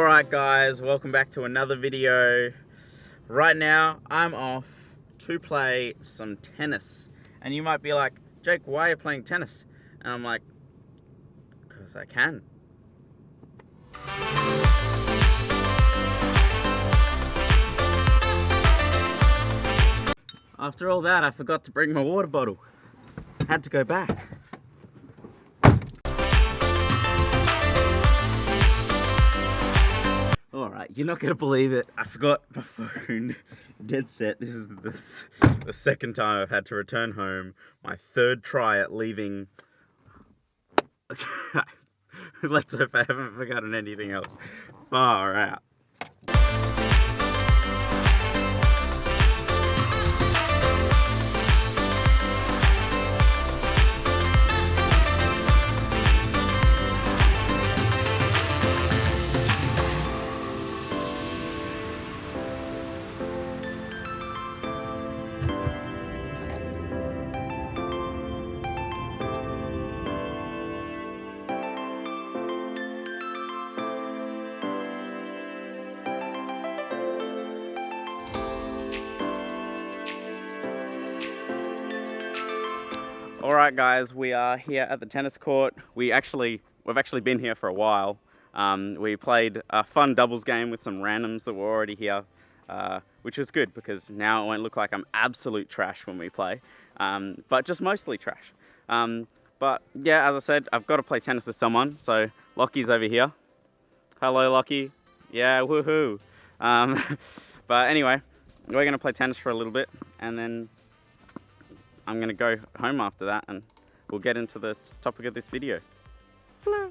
Alright guys, welcome back to another video. Right now, I'm off to play some tennis. And you might be like, Jake, why are you playing tennis? And I'm like, because I can. After all that, I forgot to bring my water bottle. Had to go back. Alright, you're not going to believe it. I forgot my phone. Dead set. This is the second time I've had to return home. My third try at leaving. Let's hope I haven't forgotten anything else. Far out. Alright guys, we are here at the tennis court. We've actually been here for a while. We played a fun doubles game with some randoms that were already here, which was good because now it won't look like I'm absolute trash when we play, but just mostly trash. But yeah, as I said, I've got to play tennis with someone, so Lockie's over here. Hello Lockie. Yeah, woohoo. But anyway, we're going to play tennis for a little bit and then I'm going to go home after that and we'll get into the topic of this video. Hello.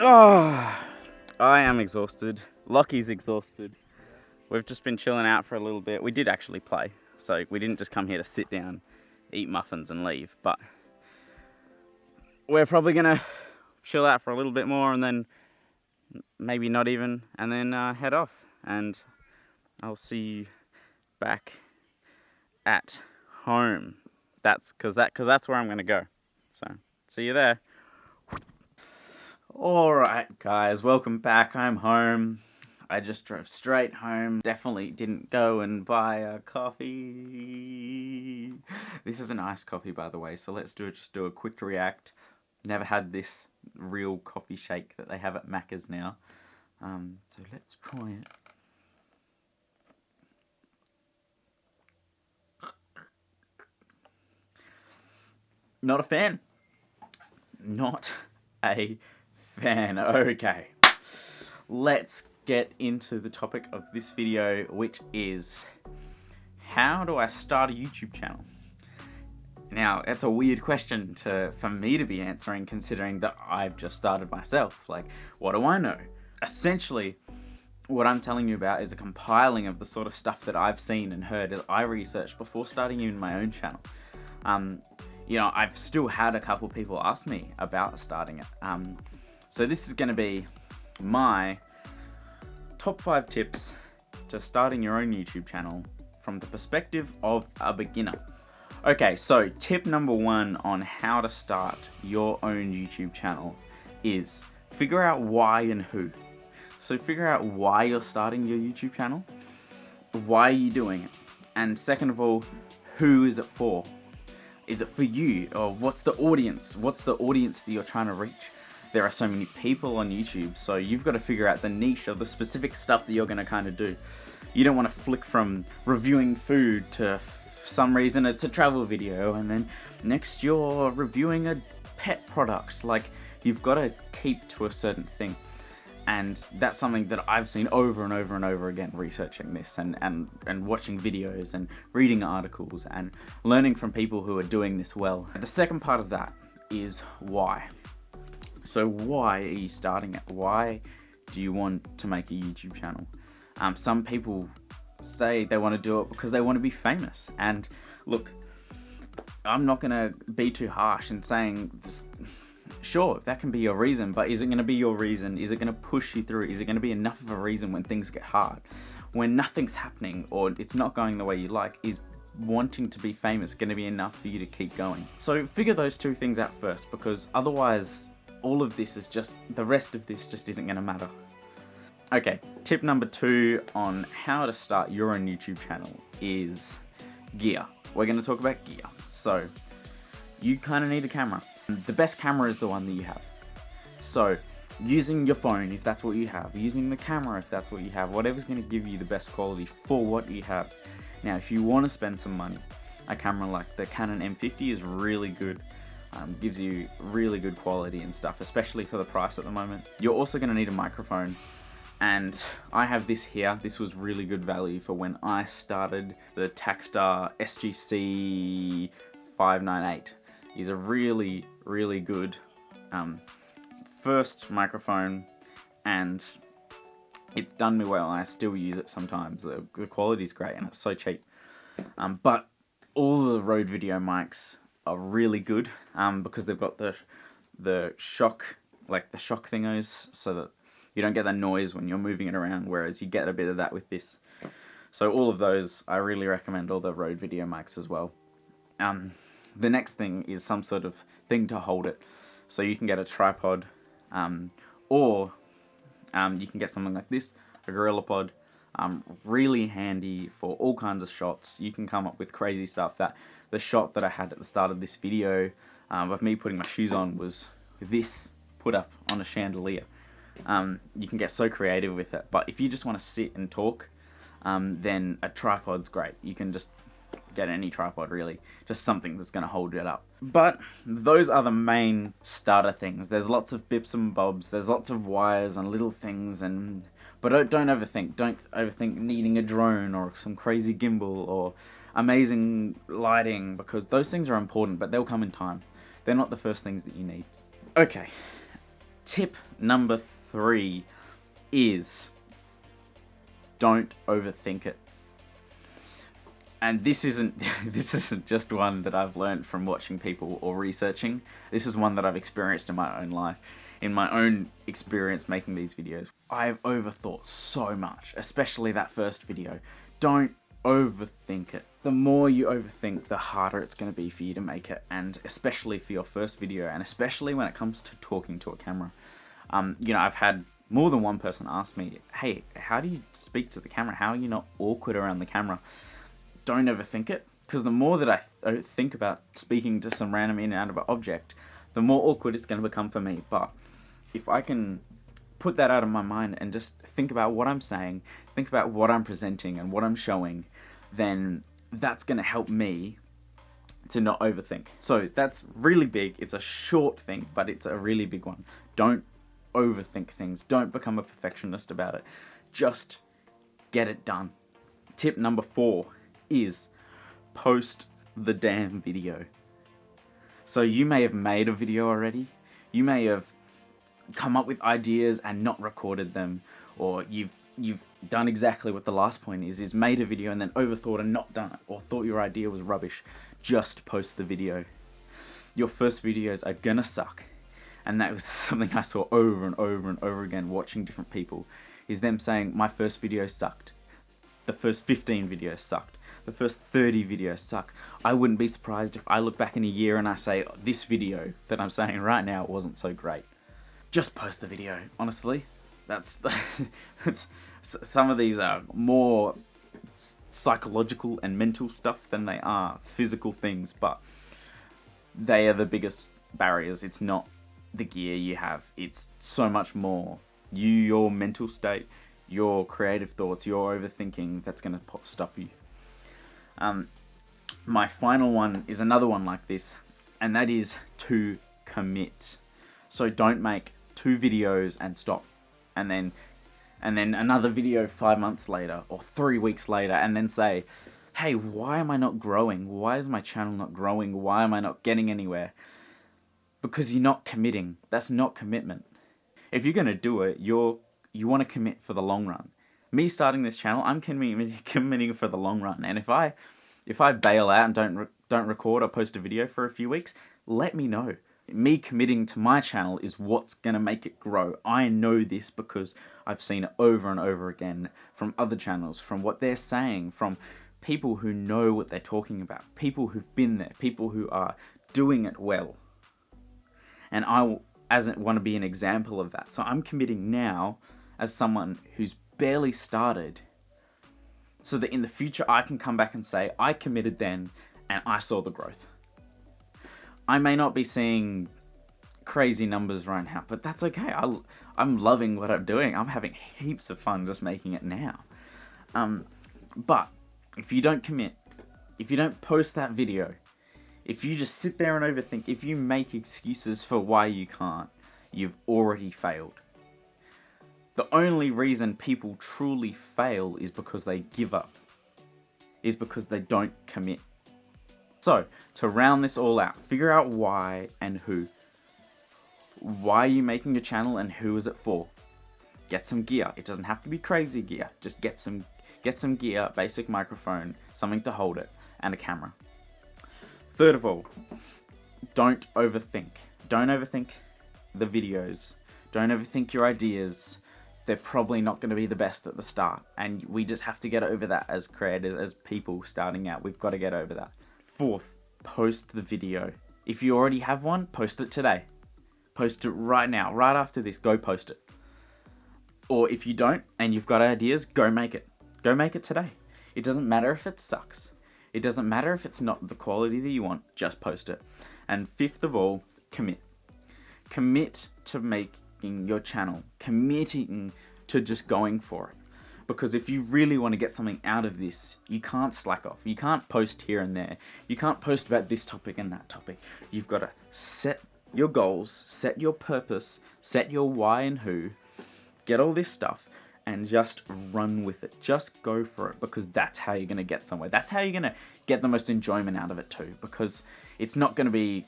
Oh, I am exhausted. Lockie's exhausted. We've just been chilling out for a little bit. We did actually play, so we didn't just come here to sit down, eat muffins and leave, but we're probably gonna chill out for a little bit more and then maybe not even, and then head off. And I'll see you back at home. That's because that's where I'm gonna go. So see you there. Alright guys, welcome back. I'm home. I just drove straight home. Definitely didn't go and buy a coffee. This is an iced coffee, by the way, so let's just do a quick react. Never had this real coffee shake that they have at Macca's now. So let's try it. Not a fan. Not a fan. Okay, let's get into the topic of this video, which is how do I start a YouTube channel? Now, that's a weird question for me to be answering, considering that I've just started myself. Like, what do I know? Essentially, what I'm telling you about is a compiling of the sort of stuff that I've seen and heard that I researched before starting even my own channel. You know, I've still had a couple people ask me about starting it. So this is going to be my top 5 tips to starting your own YouTube channel from the perspective of a beginner. Okay, so tip number 1 on how to start your own YouTube channel is figure out why and who. So figure out why you're starting your YouTube channel, why are you doing it, and second of all, who is it for? Is it for you, or what's the audience? What's the audience that you're trying to reach? There are so many people on YouTube, so you've got to figure out the niche of the specific stuff that you're going to kind of do. You don't want to flick from reviewing food to, for some reason, it's a travel video, and then next you're reviewing a pet product. Like, you've got to keep to a certain thing. And that's something that I've seen over and over and over again researching this and watching videos and reading articles and learning from people who are doing this well. The second part of that is why. So why are you starting it? Why do you want to make a YouTube channel? Some people say they want to do it because they want to be famous. And look, I'm not going to be too harsh in saying this. Sure, that can be your reason, but is it going to be your reason? Is it going to push you through? Is it going to be enough of a reason when things get hard? When nothing's happening or it's not going the way you like, is wanting to be famous going to be enough for you to keep going? So figure those two things out first, because otherwise all of this is just, the rest of this just isn't going to matter. Okay, tip number 2 on how to start your own YouTube channel is gear. We're going to talk about gear. So you kind of need a camera. The best camera is the one that you have. So using your phone, if that's what you have, using the camera, if that's what you have, whatever's going to give you the best quality for what you have. Now, if you want to spend some money, a camera like the Canon M50 is really good. Gives you really good quality and stuff, especially for the price at the moment. You're also going to need a microphone. And I have this here. This was really good value for when I started. The Takstar SGC 598 is a really, really good first microphone, and it's done me well. I still use it sometimes. The quality's great and it's so cheap. But all the Rode video mics are really good because they've got the shock, like the shock thingos, so that you don't get that noise when you're moving it around, whereas you get a bit of that with this. So all of those, I really recommend all the Rode video mics as well. The next thing is some sort of thing to hold it. So you can get a tripod, or you can get something like this, a GorillaPod. Really handy for all kinds of shots. You can come up with crazy stuff. That the shot that I had at the start of this video of me putting my shoes on was this put up on a chandelier. You can get so creative with it. But if you just want to sit and talk, then a tripod's great. You can just get any tripod, really, just something that's going to hold it up. But those are the main starter things. There's lots of bips and bobs, there's lots of wires and little things, but don't overthink. Don't overthink needing a drone or some crazy gimbal or amazing lighting, because those things are important, but they'll come in time. They're not the first things that you need. Okay, tip number 3 is don't overthink it. And this isn't just one that I've learned from watching people or researching. This is one that I've experienced in my own life, in my own experience making these videos. I've overthought so much, especially that first video. Don't overthink it. The more you overthink, the harder it's going to be for you to make it, and especially for your first video, and especially when it comes to talking to a camera. You know, I've had more than one person ask me, hey, how do you speak to the camera? How are you not awkward around the camera? Don't overthink it, because the more that I think about speaking to some random inanimate object, the more awkward it's going to become for me. But if I can put that out of my mind and just think about what I'm saying, think about what I'm presenting and what I'm showing, then that's going to help me to not overthink. So that's really big. It's a short thing, but it's a really big one. Don't overthink things. Don't become a perfectionist about it. Just get it done. Tip number 4 is post the damn video. So you may have made a video already, you may have come up with ideas and not recorded them, or you've done exactly what the last point is made a video and then overthought and not done it, or thought your idea was rubbish. Just post the video. Your first videos are gonna suck, and that was something I saw over and over and over again watching different people, is them saying my first video sucked, the first 15 videos sucked, the first 30 videos suck. I wouldn't be surprised if I look back in a year and I say, this video that I'm saying right now wasn't so great. Just post the video, honestly. That's some of these are more psychological and mental stuff than they are physical things, but they are the biggest barriers. It's not the gear you have. It's so much more your mental state, your creative thoughts, your overthinking that's going to stop you. My final one is another one like this, and that is to commit. So don't make 2 videos and stop. and then another video 5 months later or 3 weeks later, and then say, hey, why am I not growing? Why is my channel not growing? Why am I not getting anywhere? Because you're not committing. That's not commitment. If you're going to do it, you want to commit for the long run. Me starting this channel, I'm committing for the long run. And if I bail out and don't record or post a video for a few weeks, let me know. Me committing to my channel is what's going to make it grow. I know this because I've seen it over and over again from other channels, from what they're saying, from people who know what they're talking about, people who've been there, people who are doing it well. And I want to be an example of that. So I'm committing now as someone who's barely started, so that in the future I can come back and say, I committed then and I saw the growth. I may not be seeing crazy numbers right now, but that's okay. I'm loving what I'm doing. I'm having heaps of fun just making it now. But if you don't commit, if you don't post that video, if you just sit there and overthink, if you make excuses for why you can't, you've already failed. The only reason people truly fail is because they give up, is because they don't commit. So, to round this all out, figure out why and who. Why are you making a channel and who is it for? Get some gear. It doesn't have to be crazy gear. Just get some gear, basic microphone, something to hold it, and a camera. Third of all, don't overthink. Don't overthink the videos. Don't overthink your ideas. They're probably not going to be the best at the start. And we just have to get over that as creators, as people starting out. We've got to get over that. Fourth, post the video. If you already have one, post it today. Post it right now. Right after this, go post it. Or if you don't and you've got ideas, go make it. Go make it today. It doesn't matter if it sucks. It doesn't matter if it's not the quality that you want, just post it. And fifth of all, commit. Commit to making your channel. Committing to just going for it. Because if you really want to get something out of this, you can't slack off. You can't post here and there. You can't post about this topic and that topic. You've got to set your goals, set your purpose, set your why and who, get all this stuff, and just run with it. Just go for it, because that's how you're going to get somewhere. That's how you're going to get the most enjoyment out of it too, because it's not going to be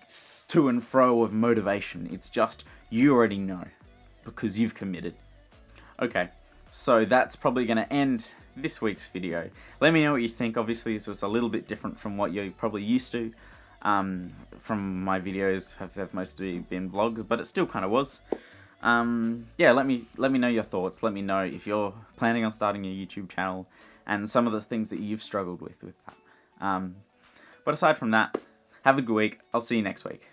to and fro of motivation. It's just, you already know, because you've committed. Okay, so that's probably going to end this week's video. Let me know what you think. Obviously, this was a little bit different from what you're probably used to. From my videos have mostly been vlogs, but it still kind of was. Yeah, let me know your thoughts. Let me know if you're planning on starting a YouTube channel and some of the things that you've struggled with that. But aside from that, have a good week. I'll see you next week.